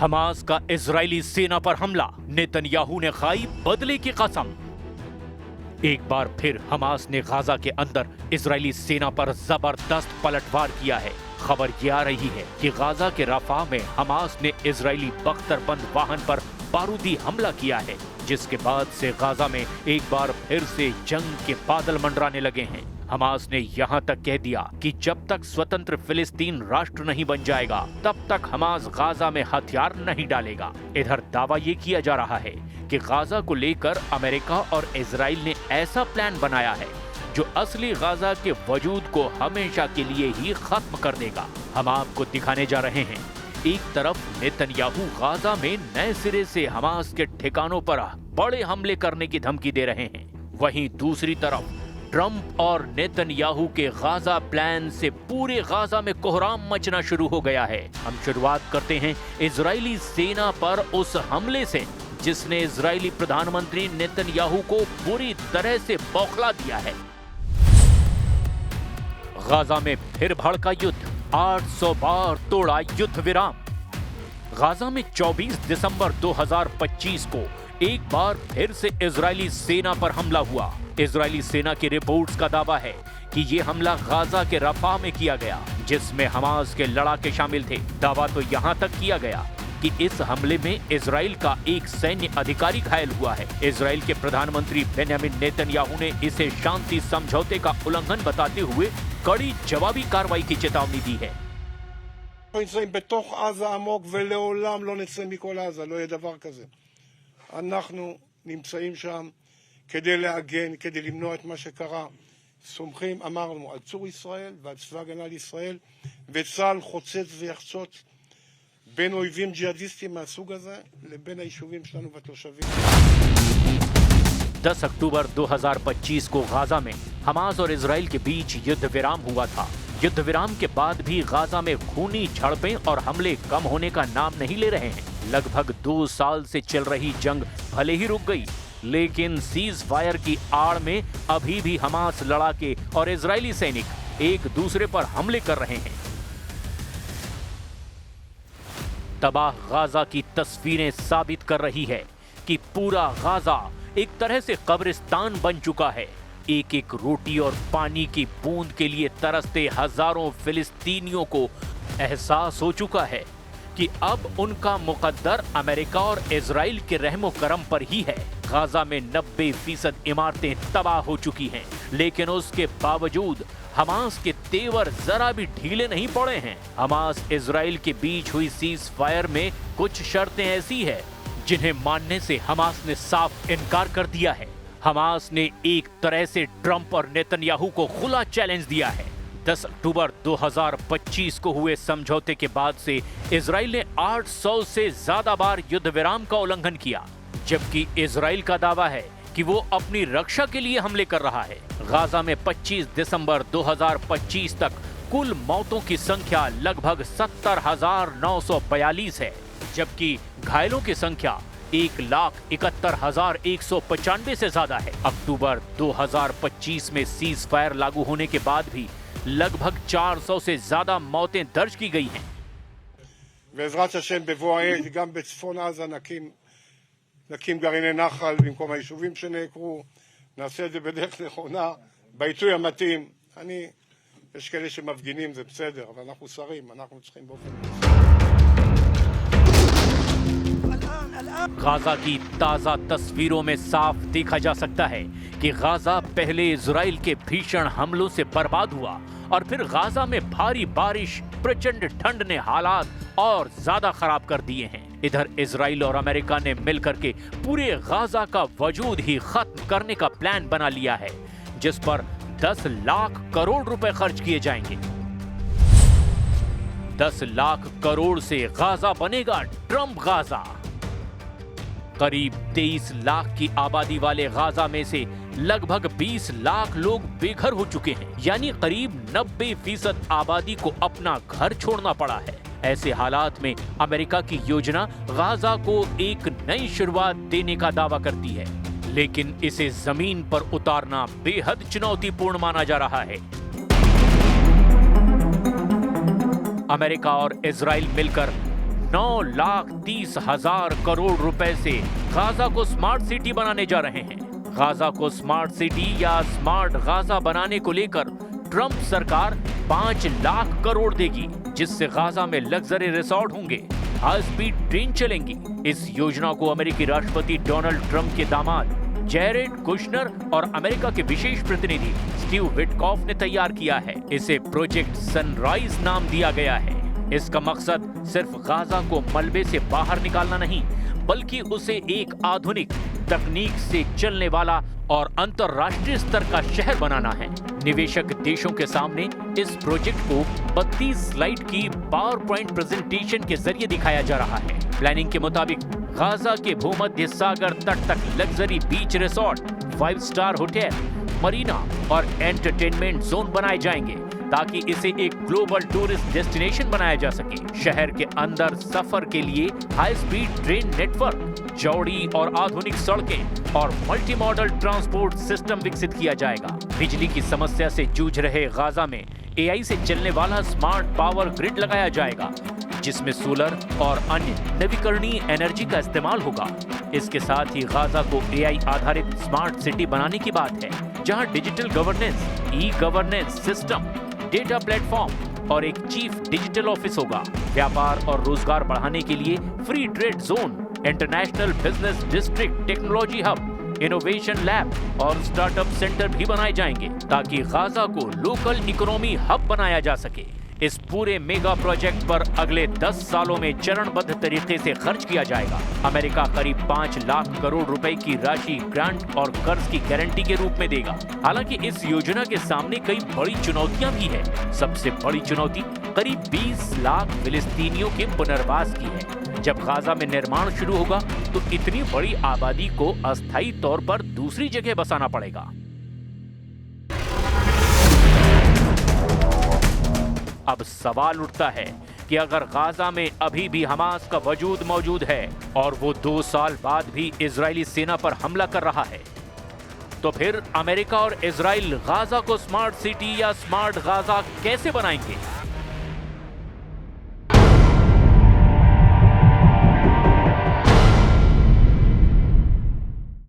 Hamas का Israeli सेना पर हमला, नेतन्याहू ने खाई बदले की कसम। एक बार फिर हमास ने गाजा के अंदर इजरायली सेना पर जबरदस्त पलटवार किया है। खबर ये आ रही है कि गाजा के रफा में हमास ने इजरायली बख्तरबंद वाहन पर बारूदी हमला किया है, जिसके बाद से गाजा में एक बार फिर से जंग के बादल मंडराने लगे हैं। हमास ने यहाँ तक कह दिया कि जब तक स्वतंत्र फिलिस्तीन राष्ट्र नहीं बन जाएगा तब तक हमास गाजा में हथियार नहीं डालेगा। इधर दावा ये किया जा रहा है कि गाजा को लेकर अमेरिका और इजराइल ने ऐसा प्लान बनाया है जो असली गाजा के वजूद को हमेशा के लिए ही खत्म कर देगा। हम आपको दिखाने जा रहे हैं, एक तरफ नेतन्याहू गाजा में नए सिरे से हमास के ठिकानों पर बड़े हमले करने की धमकी दे रहे हैं, वहीं दूसरी तरफ ट्रंप और नेतन्याहू के गाजा प्लान से पूरे गाजा में कोहराम मचना शुरू हो गया है। हम शुरुआत करते हैं इजरायली सेना पर उस हमले से जिसने इजरायली प्रधानमंत्री नेतन्याहू को बुरी तरह से बौखला दिया है। गाजा में फिर भड़का युद्ध, 800 बार तोड़ा युद्ध विराम। गाजा में 24 दिसंबर 2025 को एक बार फिर से इजरायली सेना पर हमला हुआ। इजरायली सेना की रिपोर्ट्स का दावा है कि ये हमला गाजा के रफा में किया गया, जिसमें हमास के लड़ाके शामिल थे। दावा तो यहां तक किया गया कि इस हमले में इजराइल का एक सैन्य अधिकारी घायल हुआ है। इजराइल के प्रधानमंत्री बेंयामिन नेतन्याहू ने इसे शांति समझौते का उल्लंघन बताते हुए कड़ी जवाबी कार्रवाई की चेतावनी दी है। נמצאים בתוך עזה עמוק ולעולם לא נצא מכל עזה, לא יהיה דבר כזה. אנחנו נמצאים שם כדי להגן, כדי למנוע את מה שקרה. סומכים, אמרנו, על צור ישראל ועל צבא הגנה לישראל, וצה"ל חוצץ ויחצוץ בין אויבים ג'יהאדיסטים מהסוג הזה לבין היישובים שלנו והתושבים. 10 अक्टूबर 2025 को गाजा में हमास और इजराइल के बीच युद्ध विराम हुआ था। युद्ध विराम के बाद भी गाजा में खूनी झड़पें और हमले कम होने का नाम नहीं ले रहे हैं। लगभग 2 साल से चल रही जंग भले ही रुक गई, लेकिन सीज फायर की आड़ में अभी भी हमास लड़ाके और इजरायली सैनिक एक दूसरे पर हमले कर रहे हैं। तबाह गाजा की तस्वीरें साबित कर रही है कि पूरा गाजा एक तरह से कब्रिस्तान बन चुका है। एक एक रोटी और पानी की बूंद के लिए तरसते हजारों फिलिस्तीनियों को एहसास हो चुका है कि अब उनका मुकद्दर अमेरिका और इजराइल के रहमो करम पर ही है। गाजा में 90% इमारतें तबाह हो चुकी हैं, लेकिन उसके बावजूद हमास के तेवर जरा भी ढीले नहीं पड़े हैं। हमास इजराइल के बीच हुई सीज फायर में कुछ शर्तें ऐसी है जिन्हें मानने से हमास ने साफ इनकार कर दिया है। हमास ने एक तरह से ट्रंप और नेतन्याहू को खुला चैलेंज दिया है। 10 अक्टूबर 2025 को हुए समझौते के बाद से इजराइल ने 800 से ज्यादा बार युद्ध विराम का उल्लंघन किया, जबकि इजराइल का दावा है कि वो अपनी रक्षा के लिए हमले कर रहा है। गाजा में 25 दिसंबर 2025 तक कुल मौतों की संख्या लगभग 70,942 है, जबकि घायलों की संख्या 1,71,195 से ज्यादा है। अक्टूबर 2025 में सीज फायर लागू होने के बाद भी लगभग 400 से ज्यादा मौतें दर्ज की गई हैं। בעזרת השם בבוא העת גם בצפון עזה נקים גרעיני נחל במקום היישובים שנעקרו. נעשה את זה בדרך נכונה, בעיתוי המתאים. יש כאלה שמפגינים, זה בסדר, אבל אנחנו שרים, אנחנו צריכים באופן... गाजा की ताजा तस्वीरों में साफ देखा जा सकता है कि गाजा पहले इजराइल के भीषण हमलों से बर्बाद हुआ और फिर गाजा में भारी बारिश, प्रचंड ठंड ने हालात और ज्यादा खराब कर दिए हैं। इधर इजराइल और अमेरिका ने मिलकर के पूरे गाजा का वजूद ही खत्म करने का प्लान बना लिया है, जिस पर 10 लाख करोड़ रुपए खर्च किए जाएंगे। 10 लाख करोड़ से गाजा बनेगा ट्रंप गाजा। करीब 23 लाख की आबादी वाले गाजा में से लगभग 20 लाख लोग बेघर हो चुके हैं, यानी करीब 90% आबादी को अपना घर छोड़ना पड़ा है। ऐसे हालात में अमेरिका की योजना गाजा को एक नई शुरुआत देने का दावा करती है, लेकिन इसे जमीन पर उतारना बेहद चुनौतीपूर्ण माना जा रहा है। अमेरिका और इजराइल मिलकर 9,30,000 करोड़ रुपए से गाजा को स्मार्ट सिटी बनाने जा रहे हैं। गाजा को स्मार्ट सिटी या स्मार्ट गाजा बनाने को लेकर ट्रंप सरकार 5 लाख करोड़ देगी, जिससे गाजा में लग्जरी रिसोर्ट होंगे, हाई स्पीड ट्रेन चलेंगी। इस योजना को अमेरिकी राष्ट्रपति डोनाल्ड ट्रंप के दामाद जेरेड कुशनर और अमेरिका के विशेष प्रतिनिधि स्टीव विटकॉफ ने तैयार किया है। इसे प्रोजेक्ट सनराइज नाम दिया गया है। इसका मकसद सिर्फ गाजा को मलबे से बाहर निकालना नहीं, बल्कि उसे एक आधुनिक तकनीक से चलने वाला और अंतरराष्ट्रीय स्तर का शहर बनाना है। निवेशक देशों के सामने इस प्रोजेक्ट को 32 स्लाइड की पावर पॉइंट प्रेजेंटेशन के जरिए दिखाया जा रहा है। प्लानिंग के मुताबिक गाजा के भूमध्य सागर तट तक लग्जरी बीच रिसोर्ट, 5 स्टार होटल, मरीना और एंटरटेनमेंट जोन बनाए जाएंगे, ताकि इसे एक ग्लोबल टूरिस्ट डेस्टिनेशन बनाया जा सके। शहर के अंदर सफर के लिए हाई स्पीड ट्रेन नेटवर्क, चौड़ी और आधुनिक सड़कें और मल्टी मॉडल ट्रांसपोर्ट सिस्टम विकसित किया जाएगा। बिजली की समस्या से जूझ रहे गाजा में एआई से चलने वाला स्मार्ट पावर ग्रिड लगाया जाएगा, जिसमें सोलर और अन्य नवीकरणीय एनर्जी का इस्तेमाल होगा। इसके साथ ही गाजा को एआई आधारित स्मार्ट सिटी बनाने की बात है, जहां digital governance, e governance system, data platform और एक चीफ डिजिटल ऑफिस होगा। व्यापार और रोजगार बढ़ाने के लिए free trade zone, international business district, technology hub, innovation lab और स्टार्टअप सेंटर भी बनाए जाएंगे, ताकि गाजा को लोकल इकोनॉमी हब बनाया जा सके। इस पूरे मेगा प्रोजेक्ट पर अगले 10 सालों में चरणबद्ध तरीके से खर्च किया जाएगा। अमेरिका करीब 5 लाख करोड़ रुपए की राशि ग्रांट और कर्ज की गारंटी के रूप में देगा। हालांकि इस योजना के सामने कई बड़ी चुनौतियां भी है। सबसे बड़ी चुनौती करीब 20 लाख फिलिस्तीनियों के पुनर्वास की है। जब गाजा में निर्माण शुरू होगा तो इतनी बड़ी आबादी को अस्थायी तौर पर दूसरी जगह बसाना पड़ेगा। अब सवाल उठता है कि अगर गाजा में अभी भी हमास का वजूद मौजूद है और वो 2 साल बाद भी इजरायली सेना पर हमला कर रहा है, तो फिर अमेरिका और इजराइल गाजा को स्मार्ट सिटी या स्मार्ट गाजा कैसे बनाएंगे?